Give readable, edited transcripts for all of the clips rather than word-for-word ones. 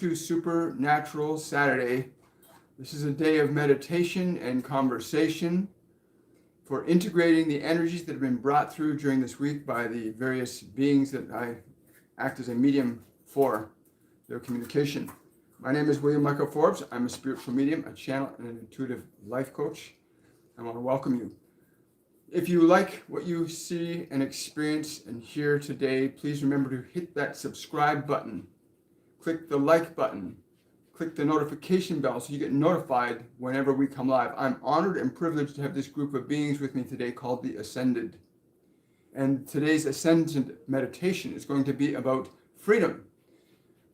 To Supernatural Saturday. This is a day of meditation and conversation for integrating the energies that have been brought through during this week by the various beings that I act as a medium for their communication. My name is William Michael Forbes. I'm a spiritual medium, a channel, and an intuitive life coach. I want to welcome you. If you like what you see and experience and hear today, please remember to hit that subscribe button. Click the like button, click the notification bell so you get notified whenever we come live. I'm honored and privileged to have this group of beings with me today called the Ascended. And today's Ascendant meditation is going to be about freedom,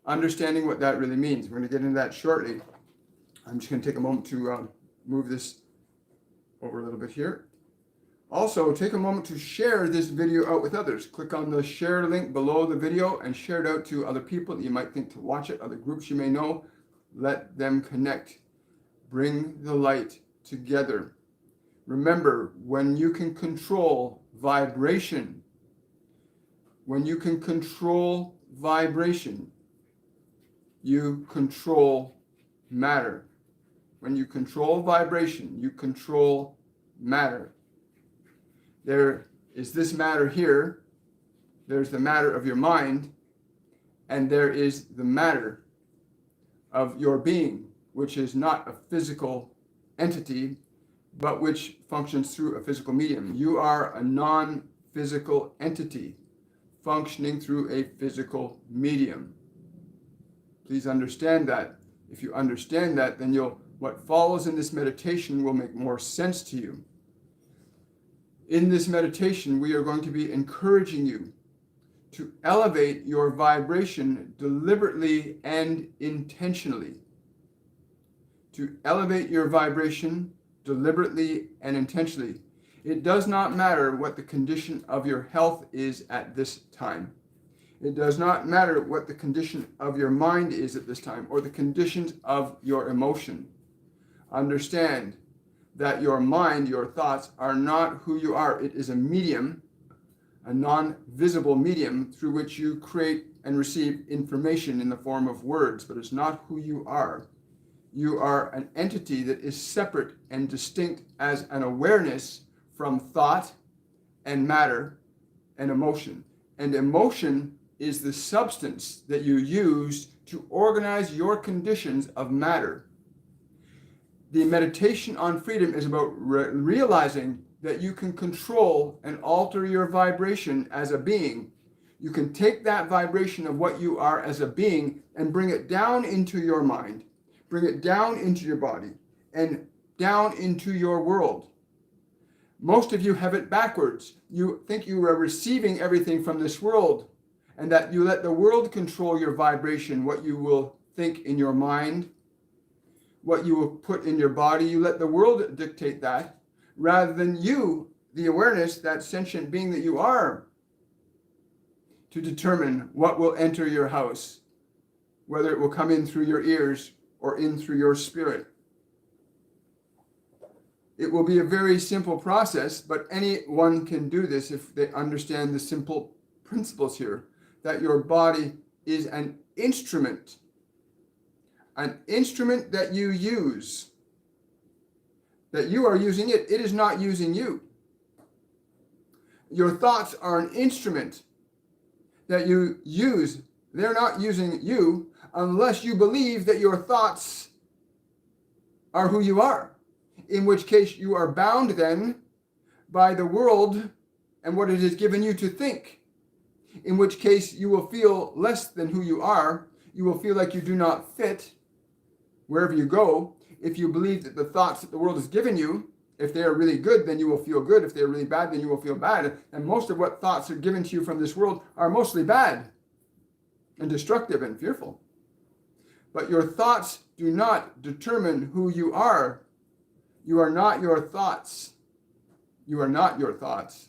understanding what that really means. We're going to get into that shortly. I'm just going to take a moment to move this over a little bit here. Also, take a moment to share this video out with others. Click on the share link below the video and share it out to other people that you might think to watch it, other groups you may know. Let them connect. Bring the light together. Remember, when you can control vibration, you control matter. When you control vibration, you control matter. There is this matter here, there's the matter of your mind, and there is the matter of your being, which is not a physical entity, but which functions through a physical medium. You are a non-physical entity functioning through a physical medium. Please understand that. If you understand that, then what follows in this meditation will make more sense to you. In this meditation, we are going to be encouraging you to elevate your vibration deliberately and intentionally. To elevate your vibration deliberately and intentionally. It does not matter what the condition of your health is at this time. It does not matter what the condition of your mind is at this time or the conditions of your emotion. Understand that your mind, your thoughts, are not who you are. It is a medium, a non-visible medium through which you create and receive information in the form of words, but it's not who you are. You are an entity that is separate and distinct as an awareness from thought and matter and emotion. And emotion is the substance that you use to organize your conditions of matter. The meditation on freedom is about realizing that you can control and alter your vibration as a being. You can take that vibration of what you are as a being and bring it down into your mind, bring it down into your body, and down into your world. Most of you have it backwards. You think you are receiving everything from this world, and that you let the world control your vibration, what you will think in your mind, what you will put in your body. You let the world dictate that, rather than you, the awareness, that sentient being that you are, to determine what will enter your house, whether it will come in through your ears or in through your spirit. It will be a very simple process, but anyone can do this if they understand the simple principles here, that your body is an instrument that you use, that you are using it. It is not using you. Your thoughts are an instrument that you use. They're not using you unless you believe that your thoughts are who you are, in which case you are bound then by the world and what it has given you to think, in which case you will feel less than who you are. You will feel like you do not fit wherever you go. If you believe that the thoughts that the world has given you, if they are really good, then you will feel good. If they are really bad, then you will feel bad. And most of what thoughts are given to you from this world are mostly bad and destructive and fearful. But your thoughts do not determine who you are. You are not your thoughts. You are not your thoughts.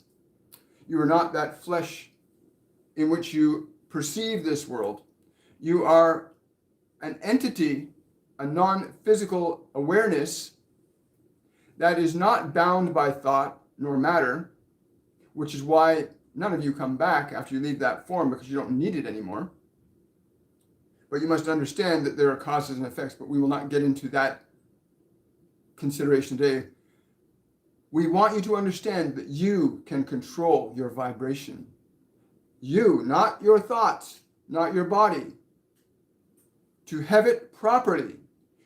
You are not that flesh in which you perceive this world. You are an entity, a non-physical awareness that is not bound by thought nor matter, which is why none of you come back after you leave that form, because you don't need it anymore. But you must understand that there are causes and effects, but we will not get into that consideration today. We want you to understand that you can control your vibration. You, not your thoughts, not your body. To have it properly,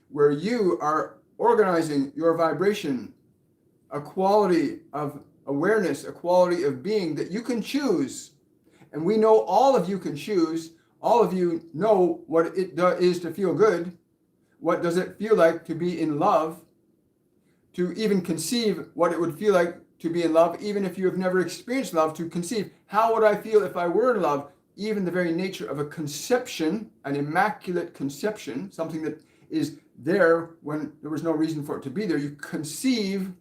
where you are organizing your vibration, a quality of awareness, a quality of being that you can choose. And we know all of you can choose. All of you know what it is to feel good. What does it feel like to be in love? To even conceive what it would feel like to be in love, even if you have never experienced love, to conceive, how would I feel if I were in love? Even the very nature of a conception, an immaculate conception, something that is there when there was no reason for it to be there. You conceive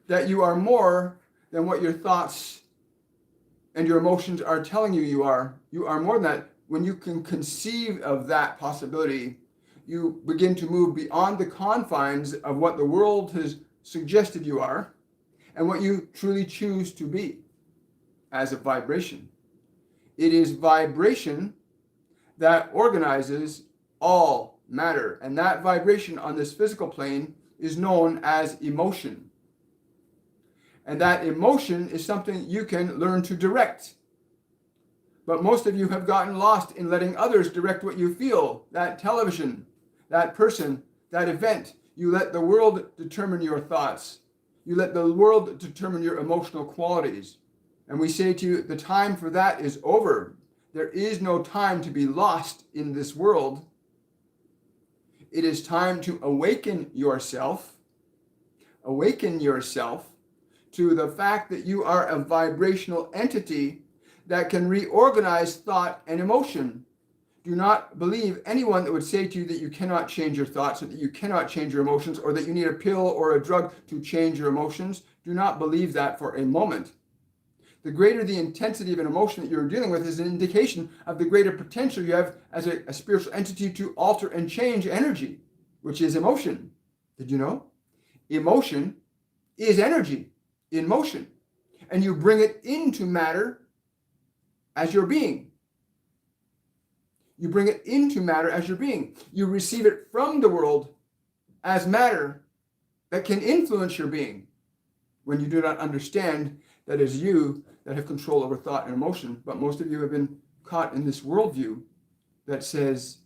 that you are more than what your thoughts and your emotions are telling you you are. You are more than that. When you can conceive of that possibility, you begin to move beyond the confines of what the world has suggested you are and what you truly choose to be as a vibration. It is vibration that organizes all matter, and that vibration on this physical plane is known as emotion. And that emotion is something you can learn to direct. But most of you have gotten lost in letting others direct what you feel. That television, that person, that event. You let the world determine your thoughts. You let the world determine your emotional qualities. And we say to you, the time for that is over. There is no time to be lost in this world. It is time to awaken yourself to the fact that you are a vibrational entity that can reorganize thought and emotion. Do not believe anyone that would say to you that you cannot change your thoughts, or that you cannot change your emotions, or that you need a pill or a drug to change your emotions. Do not believe that for a moment. The greater the intensity of an emotion that you're dealing with is an indication of the greater potential you have as a spiritual entity to alter and change energy, which is emotion. Did you know? Emotion is energy in motion, and you bring it into matter as your being. You bring it into matter as your being. You receive it from the world as matter that can influence your being. When you do not understand that it is you that have control over thought and emotion, but most of you have been caught in this worldview that says,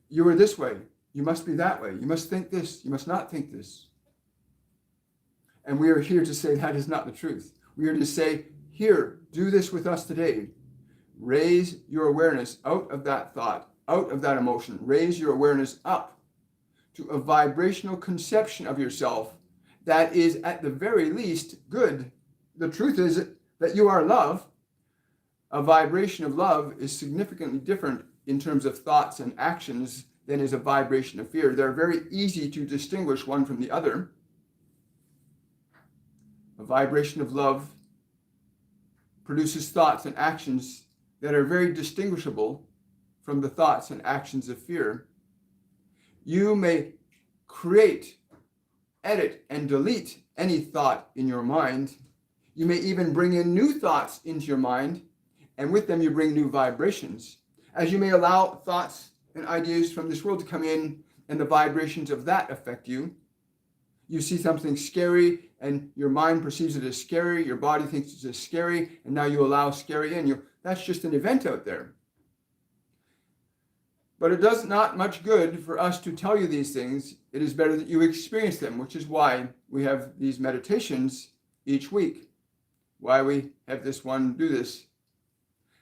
you are this way, you must be that way, you must think this, you must not think this. And we are here to say that is not the truth. We are to say, here, do this with us today. Raise your awareness out of that thought, out of that emotion. Raise your awareness up to a vibrational conception of yourself that is at the very least good. The truth is that you are love. A vibration of love is significantly different in terms of thoughts and actions than is a vibration of fear. They're very easy to distinguish one from the other. A vibration of love produces thoughts and actions that are very distinguishable from the thoughts and actions of fear. You may create, edit, and delete any thought in your mind. You may even bring in new thoughts into your mind, and with them you bring new vibrations. As you may allow thoughts and ideas from this world to come in, and the vibrations of that affect you. You see something scary, and your mind perceives it as scary, your body thinks it's as scary, and now you allow scary in. That's just an event out there. But it does not much good for us to tell you these things. It is better that you experience them, which is why we have these meditations each week, why we have this one do this,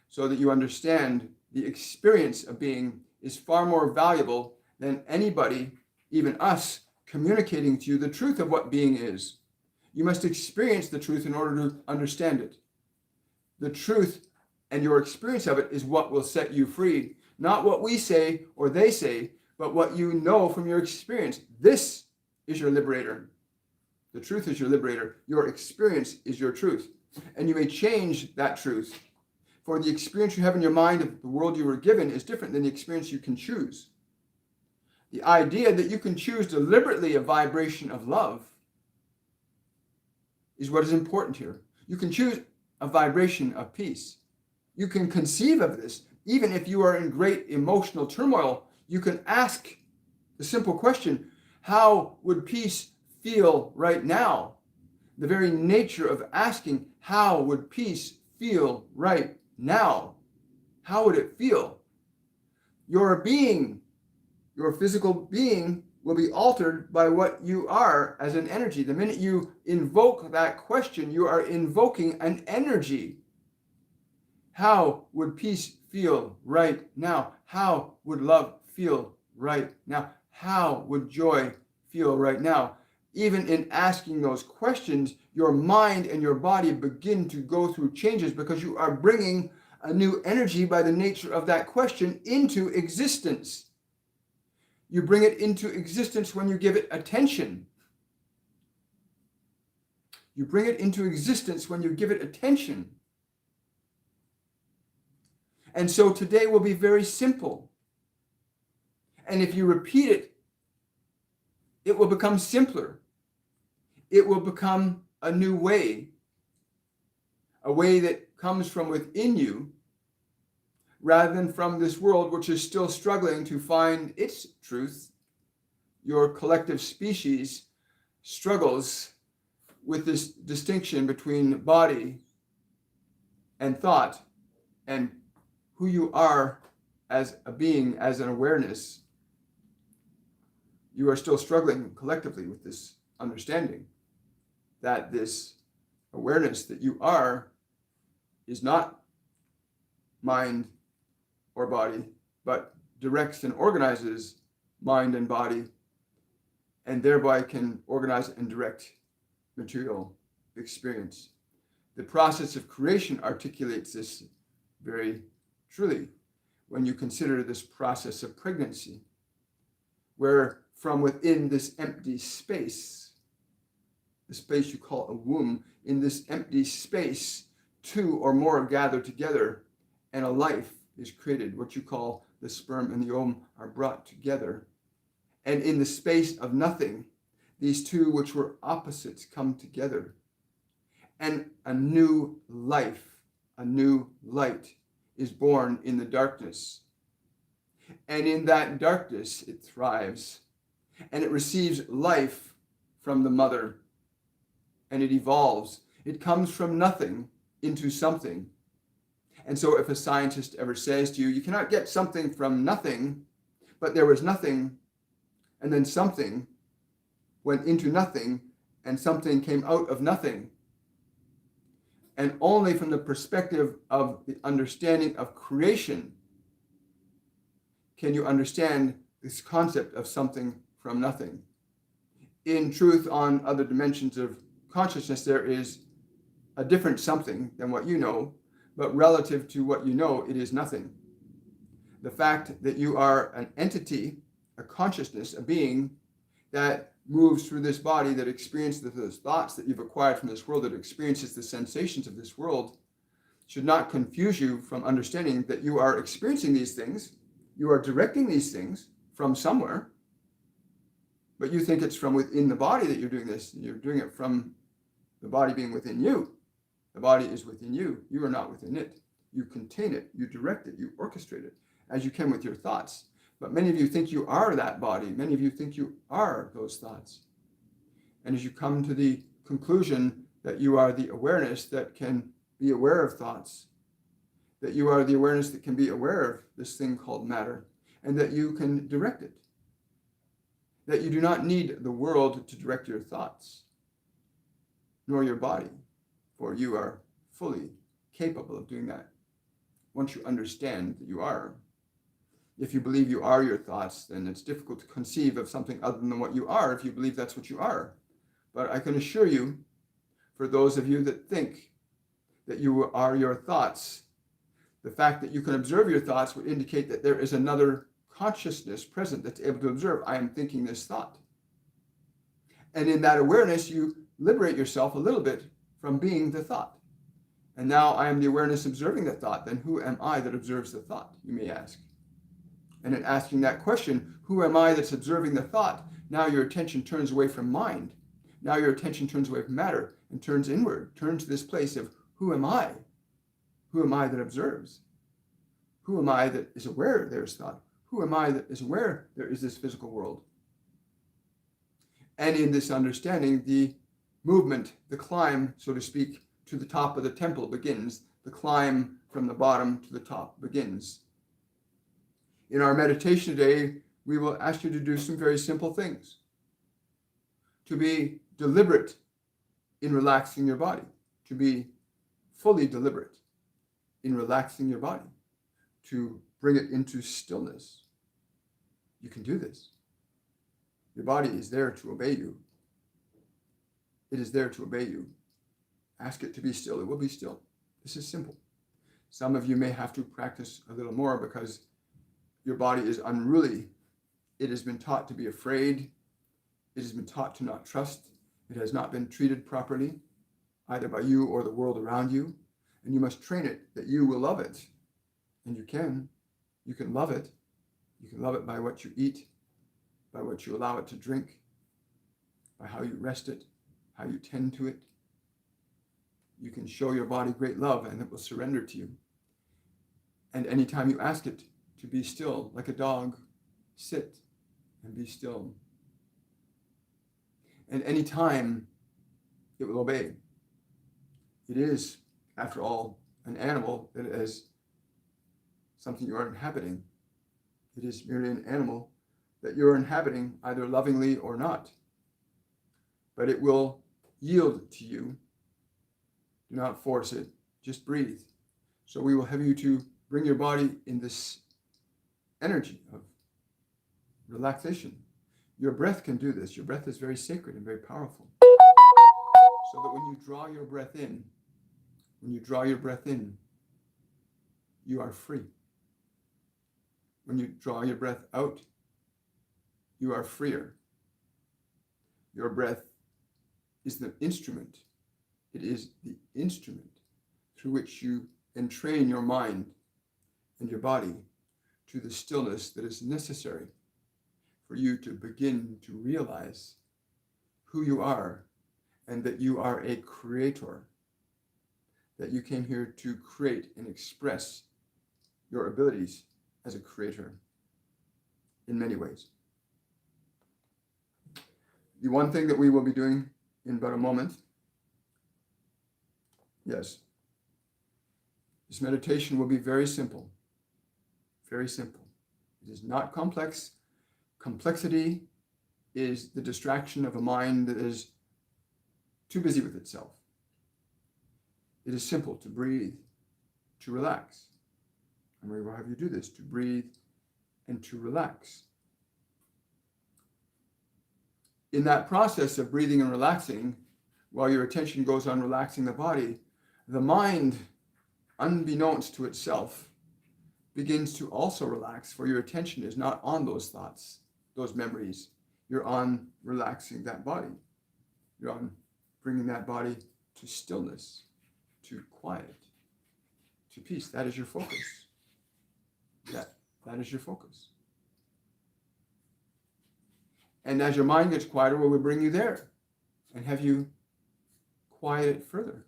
so that you understand the experience of being is far more valuable than anybody, even us, communicating to you the truth of what being is. You must experience the truth in order to understand it. The truth and your experience of it is what will set you free. Not what we say or they say, but what you know from your experience. This is your liberator. The truth is your liberator. Your experience is your truth. And you may change that truth. For the experience you have in your mind of the world you were given is different than the experience you can choose. The idea that you can choose deliberately a vibration of love is what is important here. You can choose a vibration of peace. You can conceive of this, even if you are in great emotional turmoil. You can ask the simple question, how would peace feel right now? The very nature of asking, how would peace feel right now? How would it feel? Your being, your physical being, will be altered by what you are as an energy. The minute you invoke that question, you are invoking an energy. How would peace feel right now? How would love feel right now? How would joy feel right now? Even in asking those questions, your mind and your body begin to go through changes because you are bringing a new energy by the nature of that question into existence. You bring it into existence when you give it attention. You bring it into existence when you give it attention. And so today will be very simple. And if you repeat it, it will become simpler. It will become a new way, a way that comes from within you, rather than from this world, which is still struggling to find its truth. Your collective species struggles with this distinction between body and thought and who you are as a being, as an awareness. You are still struggling collectively with this understanding that this awareness that you are is not mind or body, but directs and organizes mind and body, and thereby can organize and direct material experience. The process of creation articulates this very truly when you consider this process of pregnancy, where from within this empty space, the space you call a womb, in this empty space, two or more gather together and a life is created. What you call the sperm and the ovum are brought together. And in the space of nothing, these two which were opposites come together. And a new life, a new light is born in the darkness. And in that darkness, it thrives. And it receives life from the mother. And it evolves. It comes from nothing into something. And so if a scientist ever says to you, you cannot get something from nothing, but there was nothing, and then something went into nothing, and something came out of nothing. And only from the perspective of the understanding of creation can you understand this concept of something from nothing. In truth, on other dimensions of consciousness, there is a different something than what you know, but relative to what you know, it is nothing. The fact that you are an entity, a consciousness, a being that moves through this body, that experiences those thoughts that you've acquired from this world, that experiences the sensations of this world, should not confuse you from understanding that you are experiencing these things, you are directing these things from somewhere, but you think it's from within the body that you're doing this. You're doing it from the body being within you. The body is within you. You are not within it. You contain it, you direct it, you orchestrate it, as you can with your thoughts. But many of you think you are that body. Many of you think you are those thoughts. And as you come to the conclusion that you are the awareness that can be aware of thoughts, that you are the awareness that can be aware of this thing called matter, and that you can direct it, that you do not need the world to direct your thoughts, nor your body, for you are fully capable of doing that once you understand that you are. If you believe you are your thoughts, then it's difficult to conceive of something other than what you are if you believe that's what you are. But I can assure you, for those of you that think that you are your thoughts, the fact that you can observe your thoughts would indicate that there is another consciousness present that's able to observe, I am thinking this thought. And in that awareness, you liberate yourself a little bit from being the thought. And now I am the awareness observing the thought. Then who am I that observes the thought, you may ask? And in asking that question, who am I that's observing the thought? Now your attention turns away from mind. Now your attention turns away from matter and turns inward, turns to this place of who am I? Who am I that observes? Who am I that is aware there's thought? Who am I that is aware there is this physical world? And in this understanding, the movement, the climb, so to speak, to the top of the temple begins. The climb from the bottom to the top begins. In our meditation today, we will ask you to do some very simple things. To be deliberate in relaxing your body, to be fully deliberate in relaxing your body, to bring it into stillness. You can do this. Your body is there to obey you. It is there to obey you. Ask it to be still. It will be still. This is simple. Some of you may have to practice a little more because your body is unruly. It has been taught to be afraid. It has been taught to not trust. It has not been treated properly, either by you or the world around you. And you must train it that you will love it. And you can. You can love it. You can love it by what you eat, by what you allow it to drink, by how you rest it, how you tend to it. You can show your body great love and it will surrender to you. And anytime you ask it to be still, like a dog, sit and be still. And anytime it will obey. It is, after all, an animal that is something you are inhabiting. It is merely an animal that you're inhabiting, either lovingly or not. But it will yield to you. Do not force it. Just breathe. So we will have you to bring your body in this energy of relaxation. Your breath can do this. Your breath is very sacred and very powerful. So that when you draw your breath in, you are free. When you draw your breath out, you are freer. Your breath is the instrument. It is the instrument through which you entrain your mind and your body to the stillness that is necessary for you to begin to realize who you are and that you are a creator, that you came here to create and express your abilities as a creator in many ways. The one thing that we will be doing in but a moment, yes, this meditation will be very simple. Very simple. It is not complex. Complexity is the distraction of a mind that is too busy with itself. It is simple to breathe, to relax. And we will have you do this, to breathe and to relax. In that process of breathing and relaxing, while your attention goes on relaxing the body, the mind, unbeknownst to itself, begins to also relax, for your attention is not on those thoughts, those memories. You're on relaxing that body. You're on bringing that body to stillness, to quiet, to peace. That is your focus. That is your focus. And as your mind gets quieter, we will bring you there and have you quiet it further.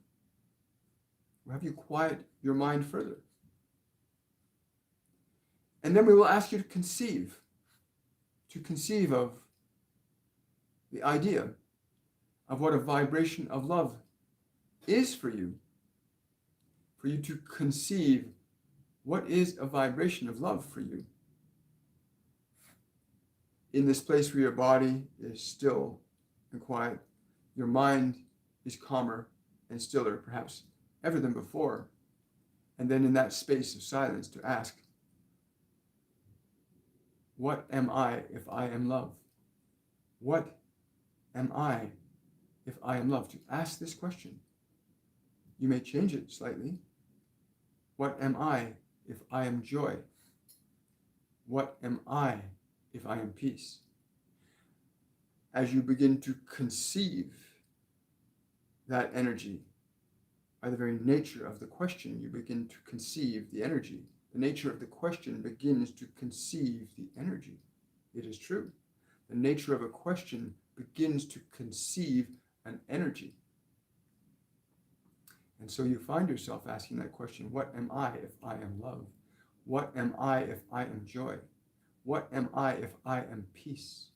We'll have you quiet your mind further. And then we will ask you to conceive of the idea of what a vibration of love is for you to conceive what is a vibration of love for you. In this place where your body is still and quiet, your mind is calmer and stiller, perhaps ever than before. And then in that space of silence to ask, what am I if I am love? What am I if I am love? To ask this question. You may change it slightly. What am I if I am joy? What am I if I am peace? As you begin to conceive that energy, by the very nature of the question, you begin to conceive the energy. The nature of the question begins to conceive the energy. It is true. The nature of a question begins to conceive an energy. And so you find yourself asking that question, what am I if I am love? What am I if I am joy? What am I if I am peace?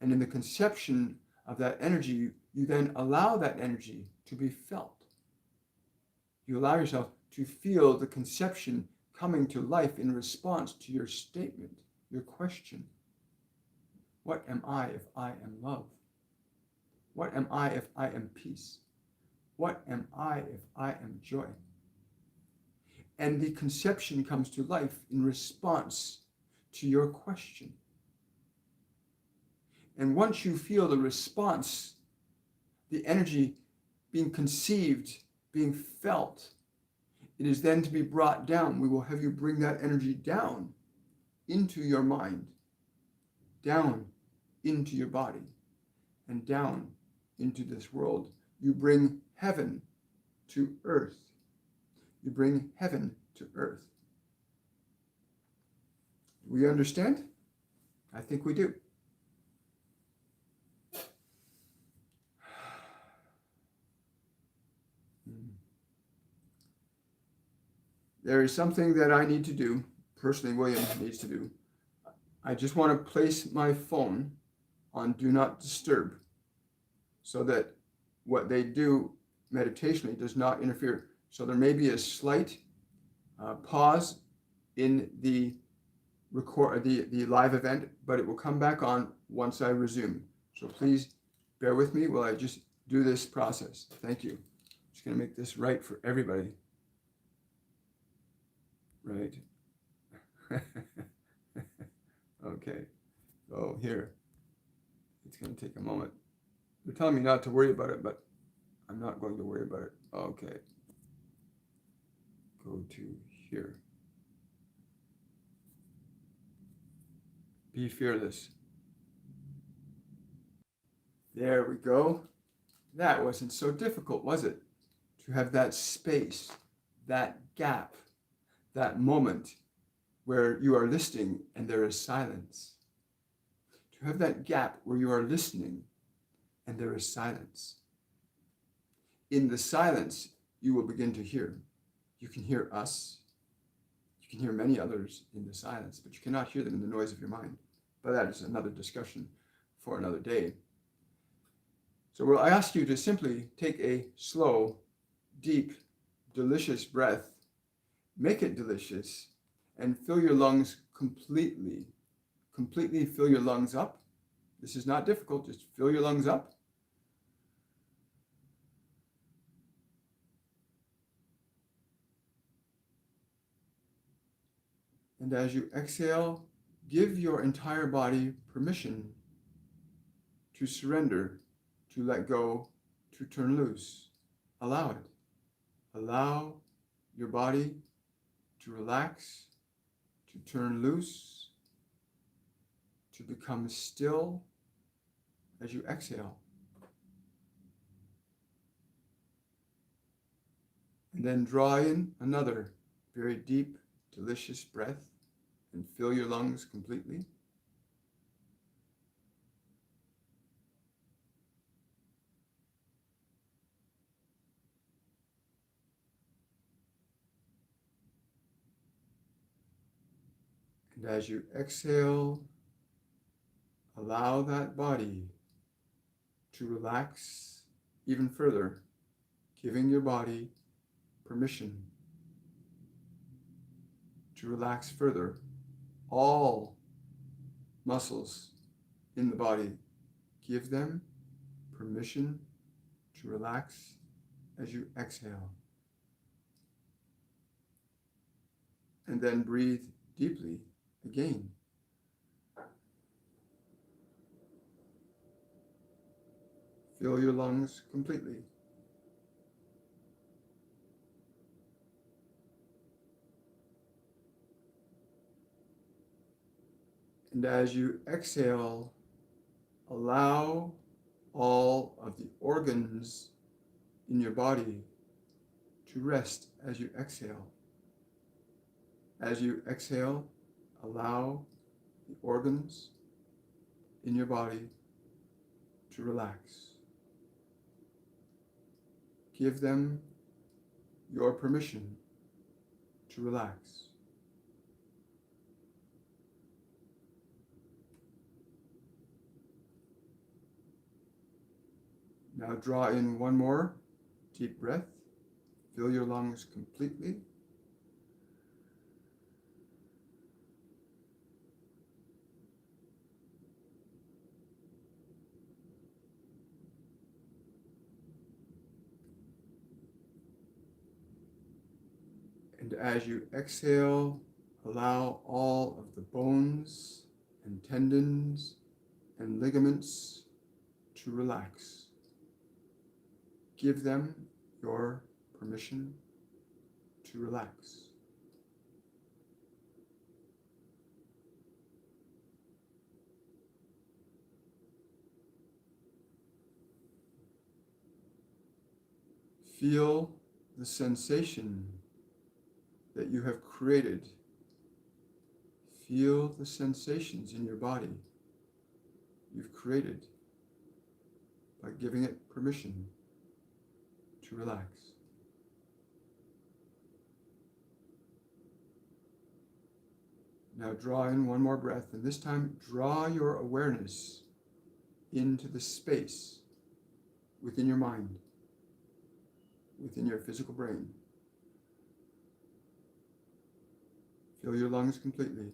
And in the conception of that energy, you then allow that energy to be felt. You allow yourself to feel the conception coming to life in response to your statement, your question. What am I if I am love? What am I if I am peace? What am I if I am joy? And the conception comes to life in response to your question. And once you feel the response, the energy being conceived, being felt, it is then to be brought down. We will have you bring that energy down into your mind, down into your body, and down into this world. You bring heaven to earth. You bring heaven to earth. Do we understand? I think we do. There is something that I need to do, personally William needs to do. I just want to place my phone on Do Not Disturb so that what they do meditationally does not interfere. So there may be a slight pause in the live event, but it will come back on once I resume. So please bear with me while I just do this process. Thank you. Just going to make this right for everybody. Right. Okay. So here, it's going to take a moment. They're telling me not to worry about it, but I'm not going to worry about it. Okay. Go to here. Be fearless. There we go. That wasn't so difficult, was it? To have that space, that gap, that moment where you are listening and there is silence. To have that gap where you are listening and there is silence. In the silence, you will begin to hear. You can hear us. You can hear many others in the silence, but you cannot hear them in the noise of your mind. But that is another discussion for another day. So we'll ask you to simply take a slow, deep, delicious breath. Make it delicious and fill your lungs completely. Completely fill your lungs up. This is not difficult. Just fill your lungs up. And as you exhale, give your entire body permission to surrender, to let go, to turn loose. Allow it. Allow your body to relax, to turn loose, to become still as you exhale. And then draw in another very deep, delicious breath and fill your lungs completely. And as you exhale, allow that body to relax even further, giving your body permission to relax further. All muscles in the body, give them permission to relax as you exhale. And then breathe deeply again. Fill your lungs completely. And as you exhale, allow all of the organs in your body to rest as you exhale. As you exhale, allow the organs in your body to relax. Give them your permission to relax. Now draw in one more deep breath. Fill your lungs completely. And as you exhale, allow all of the bones and tendons and ligaments to relax. Give them your permission to relax. Feel the sensation that you have created. Feel the sensations in your body you've created by giving it permission to relax. Now draw in one more breath, and this time draw your awareness into the space within your mind, within your physical brain. Fill your lungs completely.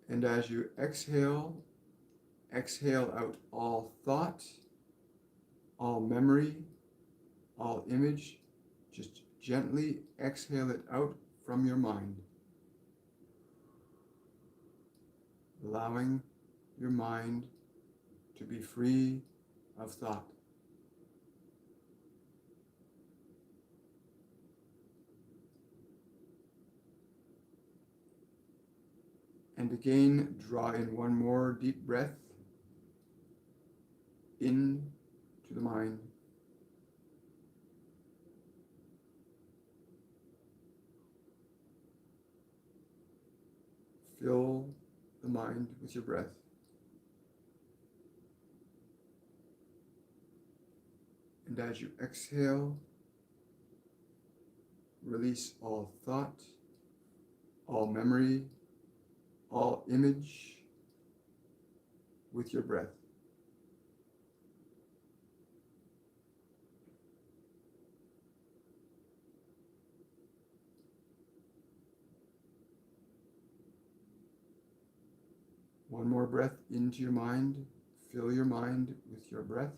And as you exhale, exhale out all thought, all memory, all image. Just gently exhale it out from your mind, allowing your mind to be free of thought. And again, draw in one more deep breath into the mind. Fill the mind with your breath. And as you exhale, release all thought, all memory, all image with your breath. One more breath into your mind. Fill your mind with your breath.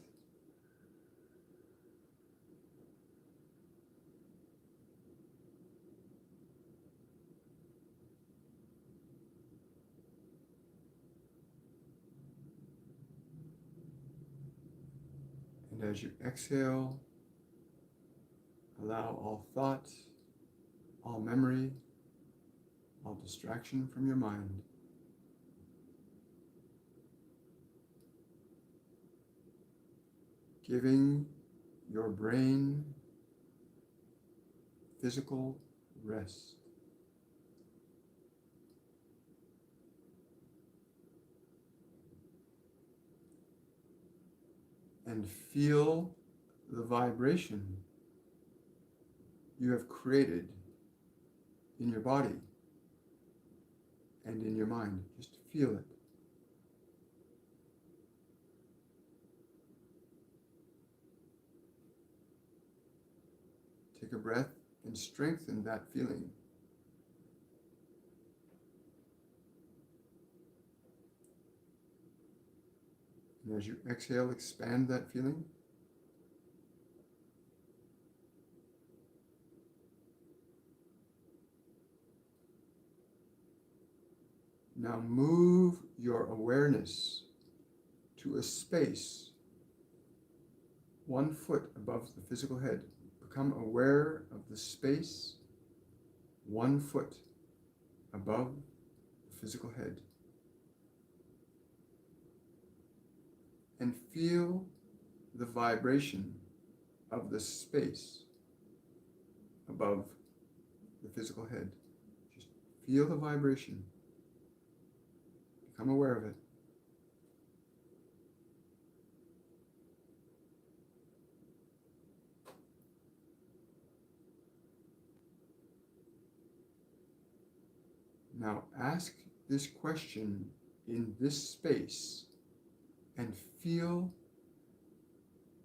And as you exhale, allow all thought, all memory, all distraction from your mind. Giving your brain physical rest. And feel the vibration you have created in your body and in your mind. Just feel it. Take a breath and strengthen that feeling. And as you exhale, expand that feeling. Now move your awareness to a space 1 foot above the physical head. Become aware of the space 1 foot above the physical head. And feel the vibration of the space above the physical head. Just feel the vibration. Become aware of it. Now ask this question in this space and feel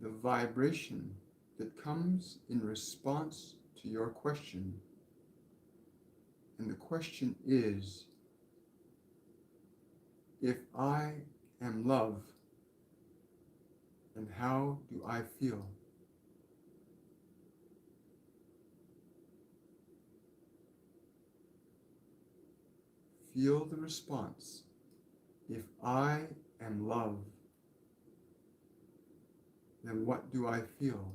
the vibration that comes in response to your question. And the question is, if I am love, then how do I feel? Feel the response. If I am love, then what do I feel?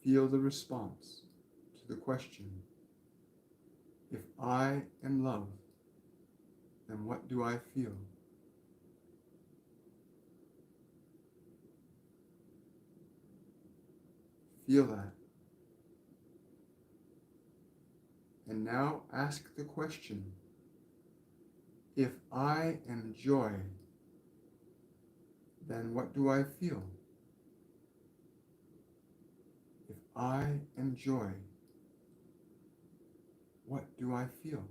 Feel the response to the question. If I am love, then what do I feel? Feel that. And now ask the question, if I am joy, then what do I feel? If I am joy, what do I feel?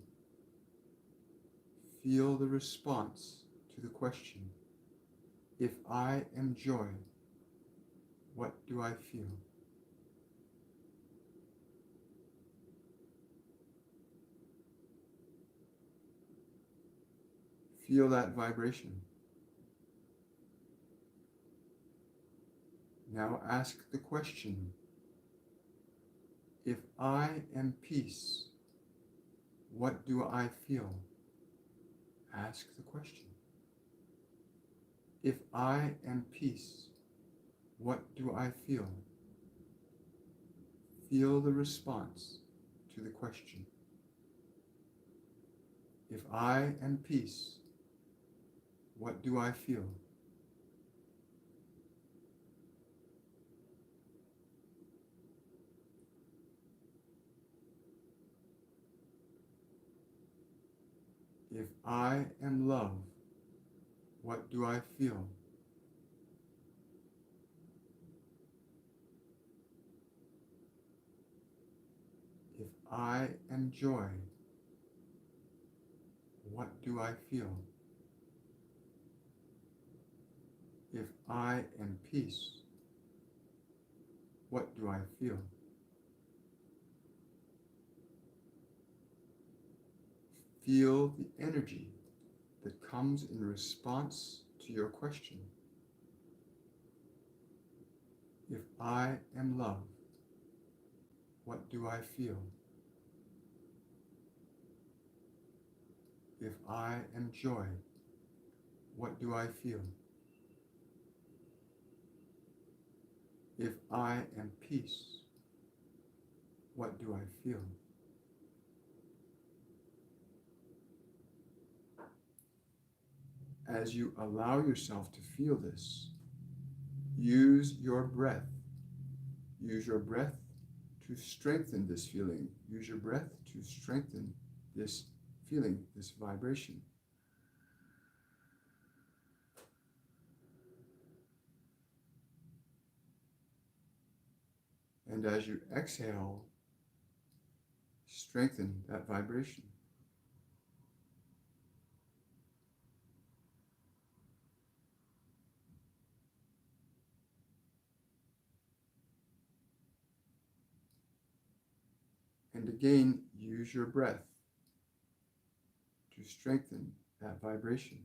Feel the response to the question, if I am joy, what do I feel? Feel that vibration. Now ask the question, if I am peace, what do I feel? Ask the question. If I am peace, what do I feel? Feel the response to the question. If I am peace, what do I feel? If I am love, what do I feel? If I am joy, what do I feel? If I am peace, what do I feel? Feel the energy that comes in response to your question. If I am love, what do I feel? If I am joy, what do I feel? If I am peace, what do I feel? As you allow yourself to feel this, use your breath. Use your breath to strengthen this feeling. Use your breath to strengthen this feeling, this vibration. And as you exhale, strengthen that vibration. And again, use your breath to strengthen that vibration.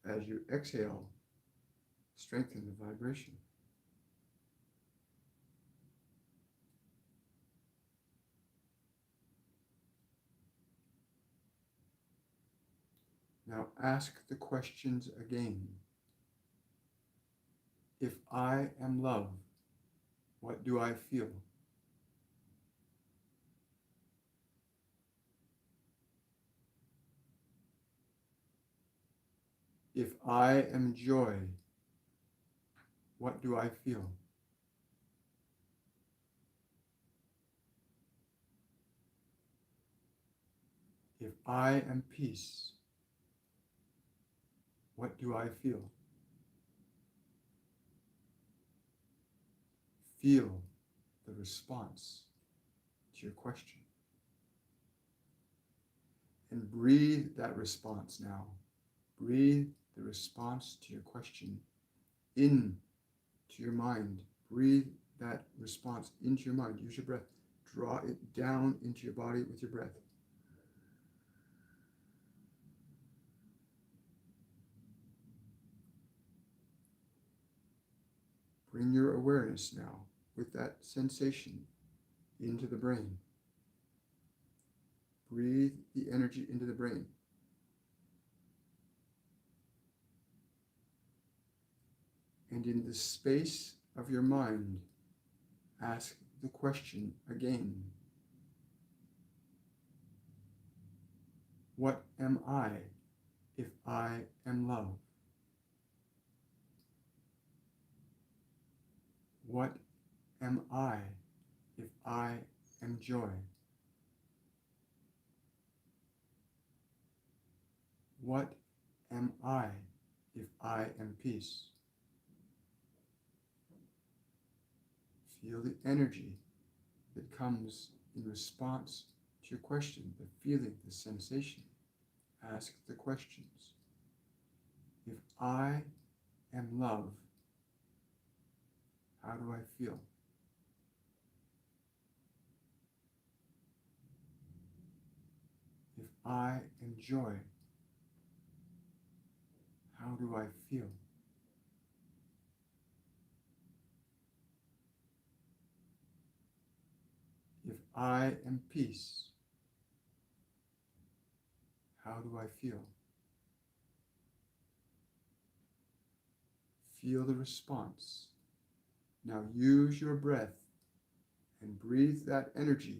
As you exhale, strengthen the vibration. Now ask the questions again. If I am love, what do I feel? If I am joy, what do I feel? If I am peace, What do I feel? Feel the response to your question. And breathe that response now. Breathe the response to your question in to your mind. Breathe that response into your mind. Use your breath. Draw it down into your body with your breath. Bring your awareness now with that sensation into the brain. Breathe the energy into the brain. And in the space of your mind, ask the question again. What am I if I am love? What am I if I am joy? What am I if I am peace? Feel the energy that comes in response to your question, the feeling, the sensation. Ask the questions. If I am love, how do I feel? If I am joy, how do I feel? If I am peace, how do I feel? Feel the response. Now use your breath and breathe that energy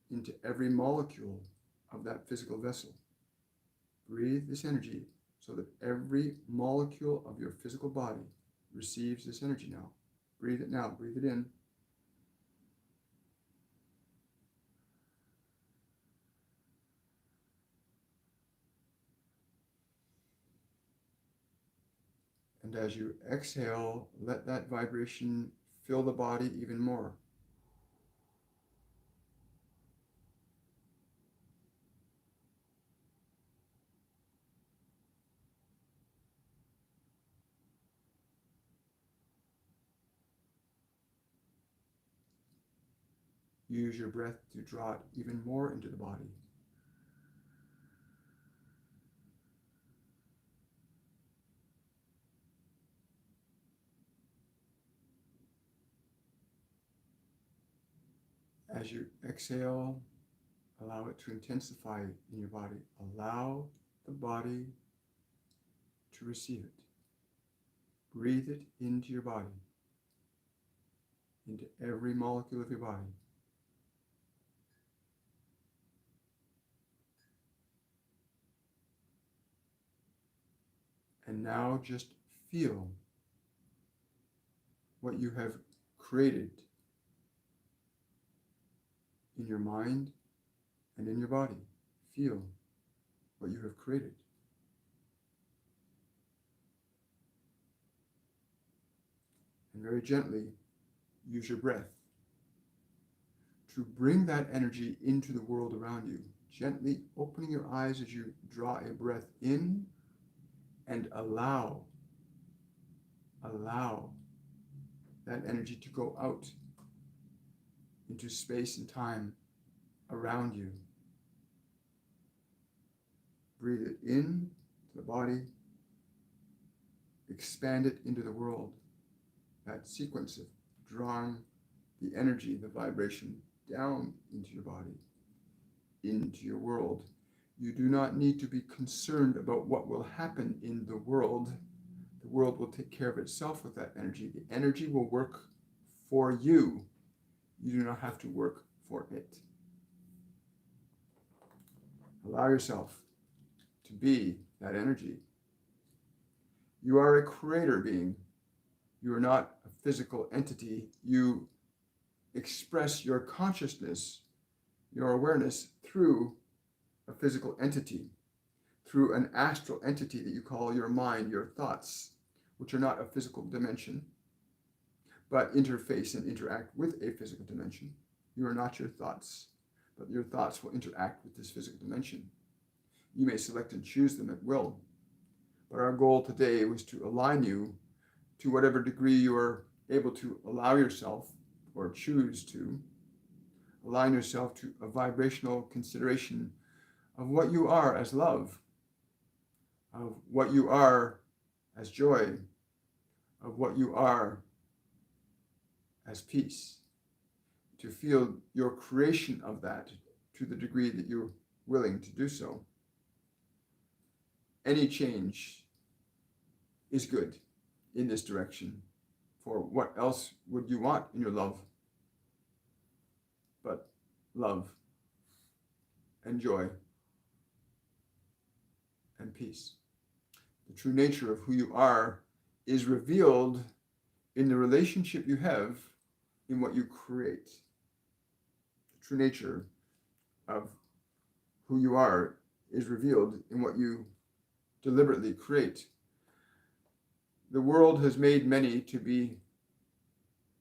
into every molecule of that physical vessel. Breathe this energy so that every molecule of your physical body receives this energy now. Breathe it now. Breathe it in. And as you exhale, let that vibration fill the body even more. Use your breath to draw it even more into the body. As you exhale, allow it to intensify in your body. Allow the body to receive it. Breathe it into your body, into every molecule of your body. And now just feel what you have created in your mind and in your body. Feel what you have created. And very gently, use your breath to bring that energy into the world around you. Gently opening your eyes as you draw a breath in and allow that energy to go out into space and time around you. Breathe it in to the body, expand it into the world. That sequence of drawing the energy, the vibration down into your body, into your world. You do not need to be concerned about what will happen in the world. The world will take care of itself with that energy. The energy will work for you. You do not have to work for it. Allow yourself to be that energy. You are a creator being. You are not a physical entity. You express your consciousness, your awareness through a physical entity, through an astral entity that you call your mind, your thoughts, which are not a physical dimension, but interface and interact with a physical dimension. You are not your thoughts, but your thoughts will interact with this physical dimension. You may select and choose them at will, but our goal today was to align you to whatever degree you are able to allow yourself or choose to align yourself to a vibrational consideration of what you are as love, of what you are as joy, of what you are as peace, to feel your creation of that to the degree that you're willing to do so. Any change is good in this direction, for what else would you want in your love but love and joy and peace? The true nature of who you are is revealed in the relationship you have in what you create. The true nature of who you are is revealed in what you deliberately create. The world has made many to be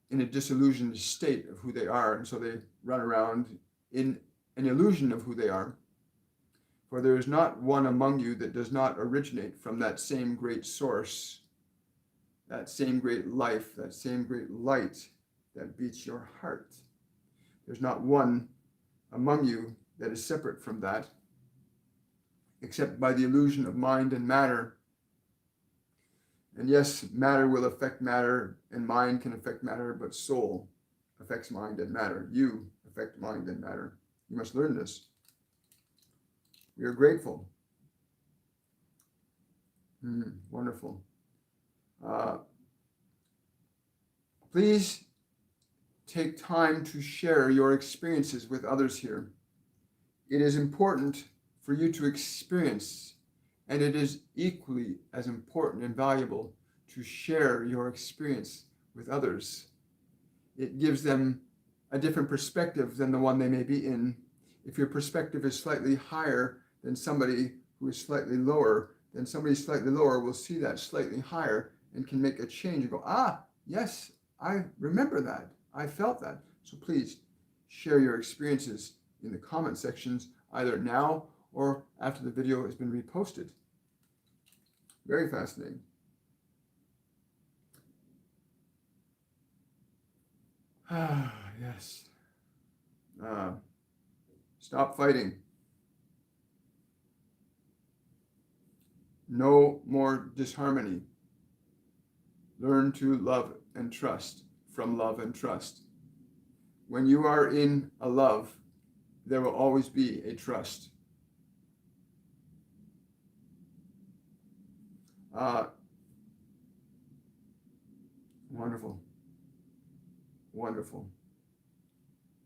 in a disillusioned state of who they are, and so they run around in an illusion of who they are. For there is not one among you that does not originate from that same great source, that same great life, that same great light that beats your heart. There's not one among you that is separate from that, except by the illusion of mind and matter. And yes, matter will affect matter, and mind can affect matter, but soul affects mind and matter. You affect mind and matter. You must learn this. We are grateful. Wonderful. Please take time to share your experiences with others here. It is important for you to experience, and it is equally as important and valuable to share your experience with others. It gives them a different perspective than the one they may be in. If your perspective is slightly higher than somebody who is slightly lower, then somebody slightly lower will see that slightly higher and can make a change and go, yes, I remember that. I felt that. So please share your experiences in the comment sections, either now or after the video has been reposted. Very fascinating. Yes. Stop fighting. No more disharmony. Learn to love and trust from love and trust. When you are in a love, there will always be a trust. Wonderful. Wonderful.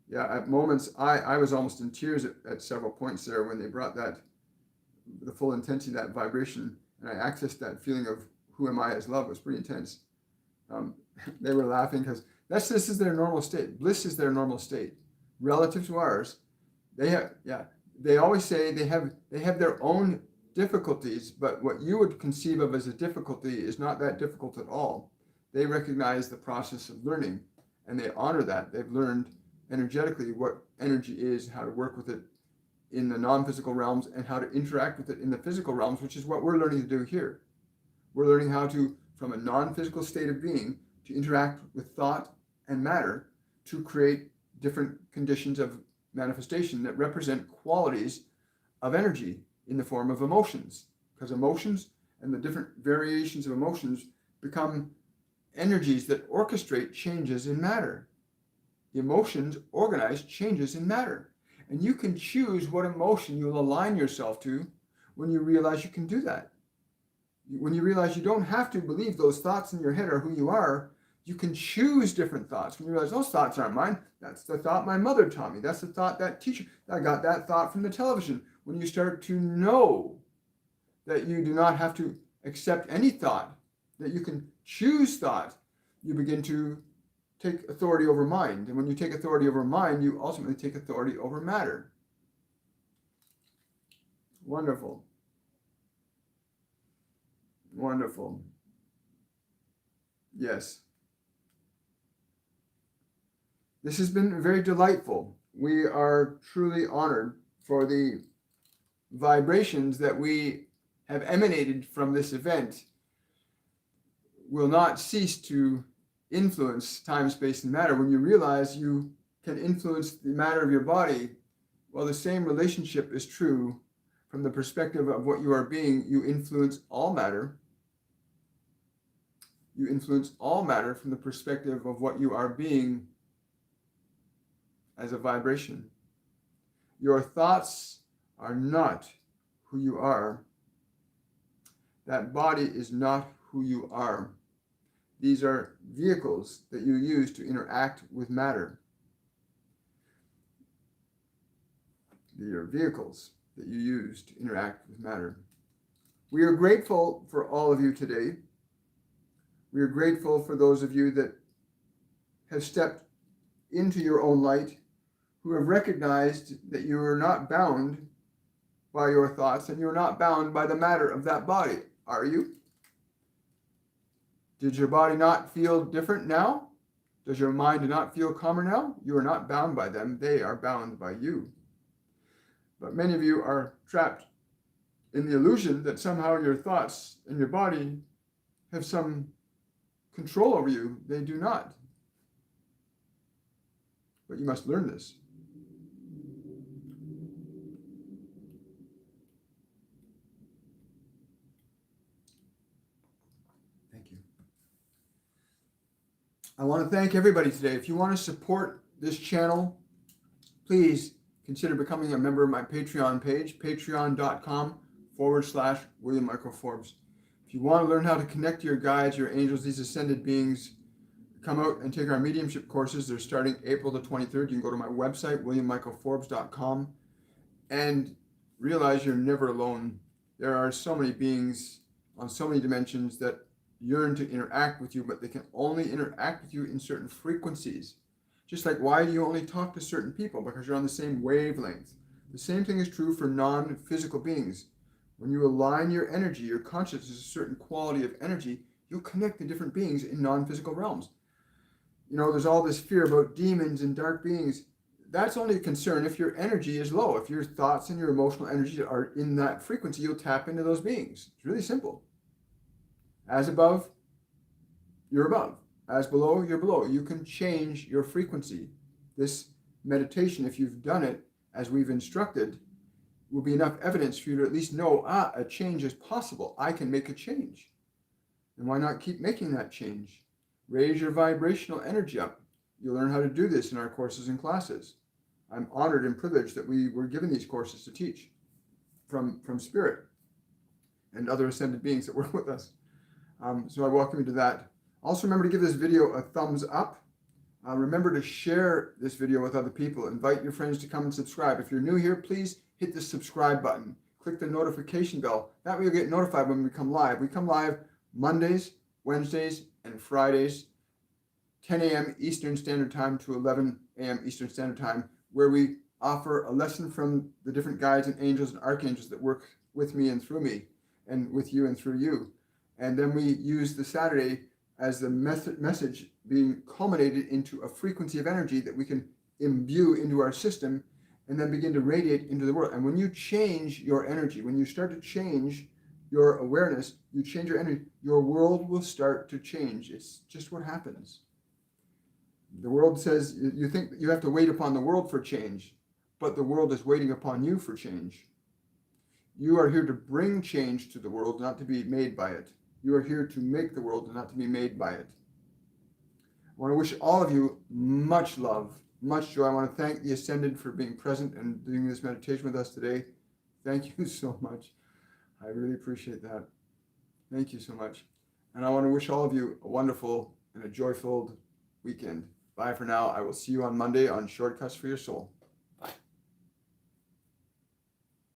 Yeah, at moments, I was almost in tears at several points there when they brought that, the full intensity of that vibration, and I accessed that feeling of who am I as love. It was pretty intense. They were laughing because this is their normal state. Bliss is their normal state. Relative to ours, they always say they have their own difficulties, but what you would conceive of as a difficulty is not that difficult at all. They recognize the process of learning, and they honor that. They've learned energetically what energy is, how to work with it in the non-physical realms, and how to interact with it in the physical realms, which is what we're learning to do here. We're learning how to, from a non-physical state of being, to interact with thought and matter to create different conditions of manifestation that represent qualities of energy in the form of emotions, because emotions and the different variations of emotions become energies that orchestrate changes in matter. Emotions organize changes in matter, and you can choose what emotion you'll align yourself to when you realize you can do that. When you realize you don't have to believe those thoughts in your head are who you are, you can choose different thoughts. When you realize those thoughts aren't mine, that's the thought my mother taught me. That's the thought that teacher, I got that thought from the television. When you start to know that you do not have to accept any thought, that you can choose thought, you begin to take authority over mind. And when you take authority over mind, you ultimately take authority over matter. Wonderful. Wonderful. Yes. This has been very delightful. We are truly honored for the vibrations that we have emanated from this event will not cease to influence time, space, and matter. When you realize you can influence the matter of your body, well, the same relationship is true from the perspective of what you are being. You influence all matter. You influence all matter from the perspective of what you are being as a vibration. Your thoughts are not who you are. That body is not who you are. These are vehicles that you use to interact with matter. They are vehicles that you use to interact with matter. We are grateful for all of you today. We are grateful for those of you that have stepped into your own light, who have recognized that you are not bound by your thoughts and you're not bound by the matter of that body. Are you? Did your body not feel different now? Does your mind not feel calmer now? You are not bound by them. They are bound by you. But many of you are trapped in the illusion that somehow your thoughts and your body have some control over you. They do not. But you must learn this. Thank you. I want to thank everybody today. If you want to support this channel, please consider becoming a member of my Patreon page, patreon.com/William Michael Forbes. If you want to learn how to connect to your guides, your angels, these ascended beings, come out and take our mediumship courses. They're starting April the 23rd. You can go to my website, williammichaelforbes.com, and realize you're never alone. There are so many beings on so many dimensions that yearn to interact with you, but they can only interact with you in certain frequencies. Just like, why do you only talk to certain people? Because you're on the same wavelength. The same thing is true for non-physical beings. When you align your energy, your consciousness is a certain quality of energy, you'll connect to different beings in non-physical realms. You know, there's all this fear about demons and dark beings. That's only a concern if your energy is low. If your thoughts and your emotional energy are in that frequency, you'll tap into those beings. It's really simple. As above, you're above. As below, you're below. You can change your frequency. This meditation, if you've done it as we've instructed, will be enough evidence for you to at least know, a change is possible. I can make a change. And why not keep making that change? Raise your vibrational energy up. You'll learn how to do this in our courses and classes. I'm honored and privileged that we were given these courses to teach from Spirit and other ascended beings that work with us. So I welcome you to that. Also remember to give this video a thumbs up. Remember to share this video with other people. Invite your friends to come and subscribe. If you're new here, please hit the subscribe button. Click the notification bell. That way you'll get notified when we come live. We come live Mondays, Wednesdays, and Fridays, 10 a.m. Eastern Standard Time to 11 a.m. Eastern Standard Time, where we offer a lesson from the different guides and angels and archangels that work with me and through me, and with you and through you. And then we use the Saturday as the message being culminated into a frequency of energy that we can imbue into our system and then begin to radiate into the world. And when you change your energy, when you start to change your awareness, you change your energy, your world will start to change. It's just what happens. The world says, you think that you have to wait upon the world for change, but the world is waiting upon you for change. You are here to bring change to the world, not to be made by it. You are here to make the world and not to be made by it. I want to wish all of you much love, much joy. I want to thank the Ascended for being present and doing this meditation with us today. Thank you so much. I really appreciate that. Thank you so much. And I want to wish all of you a wonderful and a joy-filled weekend. Bye for now. I will see you on Monday on Shortcuts for Your Soul.